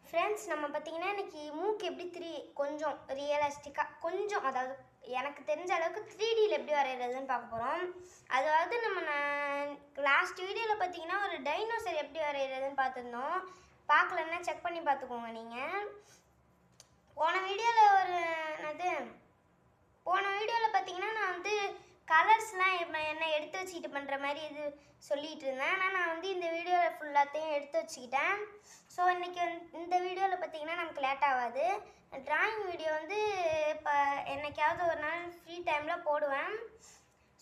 Friends நம்ம பார்த்தீங்கன்னா இன்னைக்கு மூக்கு எப்படி கொஞ்சம் ரியலிஸ்டிக்காக கொஞ்சம் அதாவது எனக்கு தெரிஞ்ச அளவுக்கு 3Dயில் எப்படி வரைகிறதுன்னு பார்க்க போகிறோம். அதாவது நம்ம லாஸ்ட் வீடியோவில் பார்த்தீங்கன்னா ஒரு டைனோசர் எப்படி வரைகிறதுன்னு பார்த்துருந்தோம். பார்க்கலன்னா செக் பண்ணி பார்த்துக்கோங்க நீங்கள். போன வீடியோவில் பார்த்தீங்கன்னா நான் வந்து கலர்ஸ்லாம் என்ன எடுத்து வச்சுக்கிட்டு பண்ணுற மாதிரி இது சொல்லிகிட்டு இருந்தேன். ஆனால் நான் வந்து இந்த வீடியோவில் ஃபுல்லாத்தையும் எடுத்து வச்சுக்கிட்டேன். ஸோ இன்றைக்கி இந்த வீடியோவில் பார்த்தீங்கன்னா நமக்கு லேட் ஆகாது. ட்ராயிங் வீடியோ வந்து இப்போ என்னைக்காவது ஒரு நாள் ஃப்ரீ டைமில் போடுவேன்.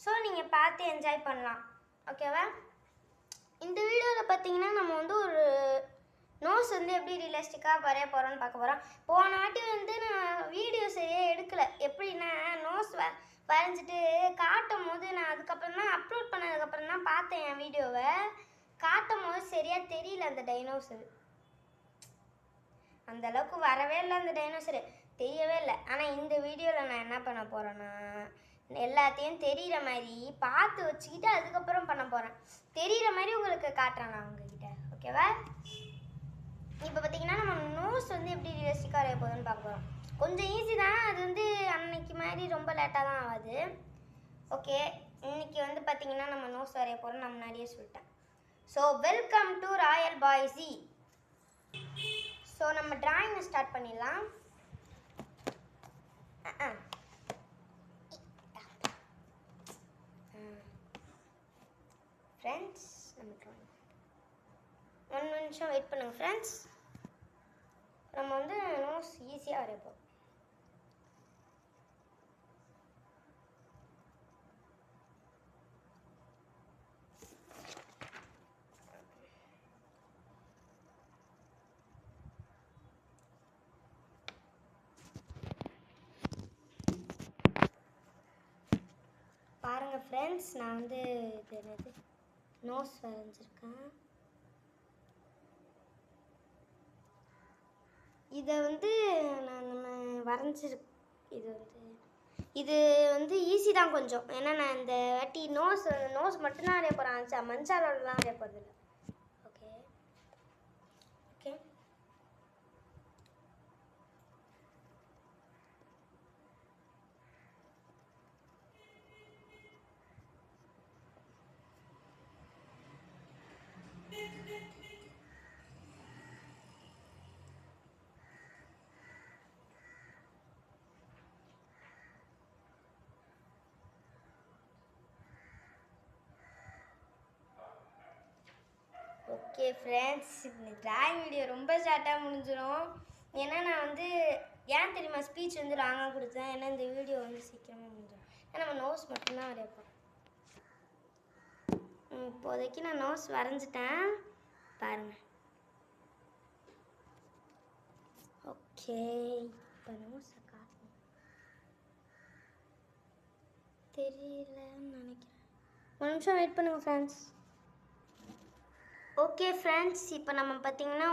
ஸோ நீங்கள் பார்த்து என்ஜாய் பண்ணலாம், ஓகேவா? இந்த வீடியோவில் பார்த்தீங்கன்னா நம்ம வந்து ஒரு நோஸ் வந்து எப்படி ரியலிஸ்டிக்காக வரைய போகிறோன்னு பார்க்க போகிறோம். போன வாட்டி வந்து நான் வீடியோ சரியாக எடுக்கலை. எப்படின்னா நோஸ் வரைஞ்சிட்டு காட்டும் போது நான் அதுக்கப்புறம் தான் அப்லோட் பண்ணதுக்கப்புறம் தான் பார்த்தேன் என் வீடியோவை. காட்டும் போது சரியாக தெரியல அந்த டைனோசர். அந்தளவுக்கு வரவே இல்லை, அந்த டைனோசரு தெரியவே இல்லை. ஆனால் இந்த வீடியோவில் நான் என்ன பண்ண போகிறேன்னா எல்லாத்தையும் தெரிகிற மாதிரி பார்த்து வச்சுக்கிட்டு அதுக்கப்புறம் பண்ண போகிறேன். தெரிகிற மாதிரி உங்களுக்கு காட்டுறேன் நான் உங்ககிட்ட, ஓகேவா? இப்போ பார்த்தீங்கன்னா நம்ம நோஸ் வந்து எப்படி ரியலிஸ்டிக்காக வரைய போகுதுன்னு பார்க்குறோம். கொஞ்சம் ஈஸி தான், அது வந்து அன்னைக்கு மாதிரி ரொம்ப லேட்டாக தான் ஆகுது. ஓகே, இன்னைக்கு வந்து பார்த்தீங்கன்னா நம்ம நோஸ் வரைய போகிறோம், நான் முன்னாடியே சொல்லிட்டேன். ஸோ வெல்கம் டு ராயல் பாய்ஸி. ஸோ நம்ம டிராயிங்கை ஸ்டார்ட் பண்ணிடலாம். ஃப்ரெண்ட்ஸ் நம்ம ட்ராயிங் 1 நிமிஷம் வெயிட் பண்ணுங்கள் ஃப்ரெண்ட்ஸ். நம்ம வந்து நோஸ் ஈஸியாக வரைப்போம். பாருங்கள் ஃப்ரெண்ட்ஸ், நான் வந்து இது என்னது நோஸ் வரைஞ்சிருக்கேன். இதை வந்து நான் இது வந்து ஈஸி தான் கொஞ்சம். ஏன்னா நான் இந்த வாட்டி நோஸ் மட்டும்தான் வரைய போகிறேன், மஞ்சாலெலாம் வரைய போகிறதில்ல. ஓகே ஓகே ஓகே ஃப்ரெண்ட்ஸ், இந்த ட்ராயிங் வீடியோ ரொம்ப ஷார்ட்டாக முடிஞ்சிடும். ஏன்னா நான் வந்து ஏன் தெரியுமா ஸ்பீச் வந்து லாங்காக கொடுத்தேன். ஏன்னா இந்த வீடியோ வந்து சீக்கிரமாக முடிஞ்சிடும். ஏன்னா நம்ம நோஸ் மட்டும்தான் வரையப்போம். இப்போதைக்கு நான் நோஸ் வரைஞ்சிட்டேன், பாருங்கள். ஓகே, இப்போ நோஸை காட்டணும் தெரியலன்னு நினைக்கிறேன். 1 நிமிஷம் வெயிட் பண்ணுங்கள் ஃப்ரெண்ட்ஸ். ஓகே ஃப்ரெண்ட்ஸ், இப்போ நம்ம பார்த்திங்கன்னா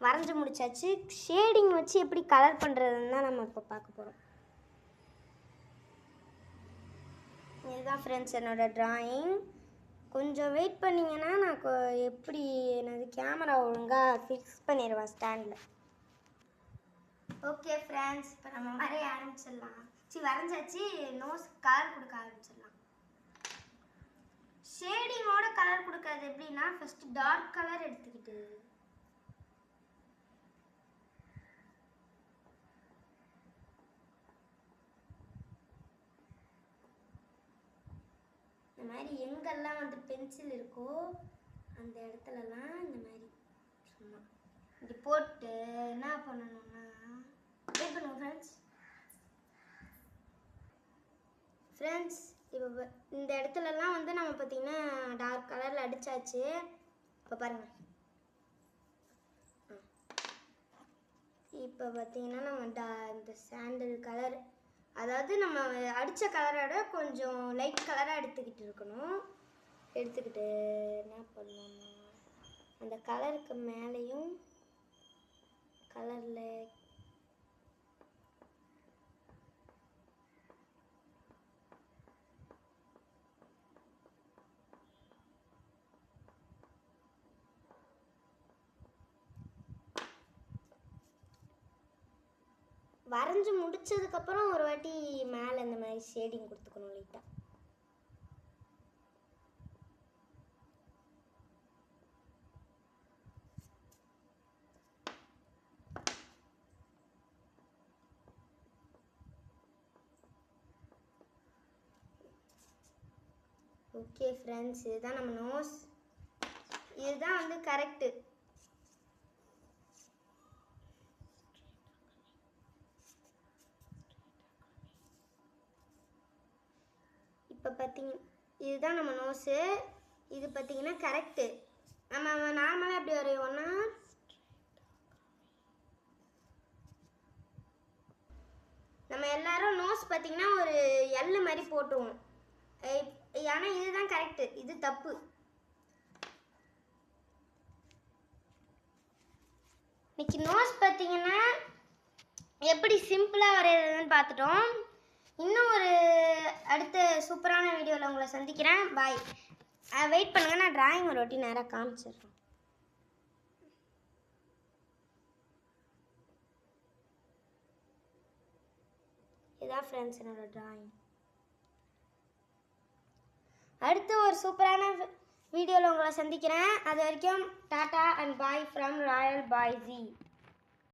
வரைஞ்சி முடிச்சாச்சு. ஷேடிங் வச்சு எப்படி கலர் பண்ணுறதுன்னு தான் நம்ம இப்போ பார்க்க போகிறோம். இதுதான் ஃப்ரெண்ட்ஸ் என்னோடய ட்ராயிங். கொஞ்சம் வெயிட் பண்ணிங்கன்னா நான் எப்படி என்னது கேமரா ஒழுங்காக ஃபிக்ஸ் பண்ணிடுவேன் ஸ்டாண்டில். ஓகே ஃப்ரெண்ட்ஸ், இப்போ நம்ம வரைய ஆரம்பிச்சிடலாம். வரைஞ்சாச்சு, நோஸ் கலர் கொடுக்க ஆரம்பிச்சிடலாம். ஷேடிங்கோட கலர் கொடுக்கறது எப்படின்னா ஃபர்ஸ்ட் டார்க் கலர் எடுத்துக்கிட்டு இந்த மாதிரி எங்கெல்லாம் வந்து பென்சில் இருக்கோ அந்த இடத்துலலாம் இந்த மாதிரி சும்மா இப்படி போட்டு என்ன பண்ணணும்னா வெயிட் பண்ணுங்க ஃப்ரெண்ட்ஸ். இப்போ இந்த இடத்துலலாம் வந்து நம்ம பார்த்திங்கன்னா டார்க் கலரில் அடித்தாச்சு. இப்போ பாருங்கள், இப்போ பார்த்திங்கன்னா நம்ம இந்த சாண்டல் கலர், அதாவது நம்ம அடித்த கலரோட கொஞ்சம் லைட் கலராக எடுத்துக்கிட்டு இருக்கணும். எடுத்துக்கிட்டு என்ன பண்ணணும்னா அந்த கலருக்கு மேலேயும் கலரில் வரைஞ்சி முடிச்சதுக்கப்புறம் ஒரு வாட்டி மேலே இந்த மாதிரி ஷேடிங் கொடுத்துக்கணும் லைட்டாக. ஓகே ஃப்ரெண்ட்ஸ், இதுதான் நம்ம நோஸ். இதுதான் வந்து கரெக்டு. இப்போ பார்த்தீங்க, இதுதான் நம்ம நோஸு. இது பார்த்தீங்கன்னா கரெக்டு. நம்ம நார்மலாக எப்படி வரைவோன்னா நம்ம எல்லாரும் நோஸ் பார்த்தீங்கன்னா ஒரு எல் மாதிரி போட்டுருவோம். ஆனால் இதுதான் கரெக்டு, இது தப்பு. இன்னைக்கு நோஸ் பார்த்தீங்கன்னா எப்படி சிம்பிளாக வரைகிறதுன்னு பார்த்துட்டோம். இன்னும் ஒரு அடுத்த சூப்பரான வீடியோவில் உங்களை சந்திக்கிறேன். பாய். வெயிட் பண்ணுங்கள், நான் டிராயிங் ஒரு வாட்டி நேராக காமிச்சிடுறேன். இதான் ஃப்ரெண்ட்ஸ் என்னோட டிராயிங். அடுத்து ஒரு சூப்பரான வீடியோவில் உங்களை சந்திக்கிறேன். அது வரைக்கும் Tata and bye from Royal bye G.